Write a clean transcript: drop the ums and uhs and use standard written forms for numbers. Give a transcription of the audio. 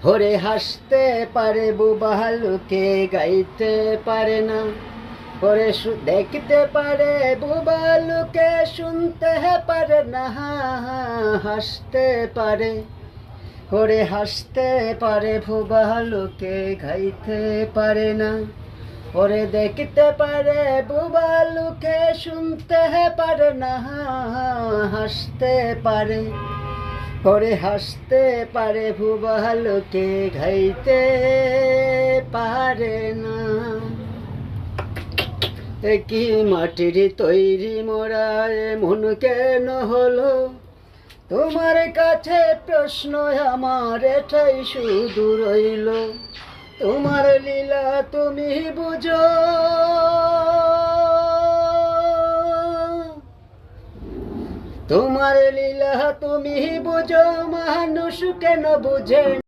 ওরে হাসতে পারে বোবা লোকে গাইতে পারে না, ওরে দেখতে পারে বোবা লোকে শুনতে পারে না, হাসতে পারে ওরে হাসতে পারে বোবা লোকে গাইতে পারে না, ওরে দেখতে পারে বোবা লোকে শুনতে পারে না, হাসতে পারে ওরে হাসতে পারে বোবা লোকে গাইতে পারে না। কি মাটির তৈরি মোরা মন কেন হলো, তোমার কাছে প্রশ্ন আমার এটাই শুধু রইল। তোমার লীলা তুমি বুঝো, তোমার লীলা তুমি বুঝো, মানুষ কেন বুঝে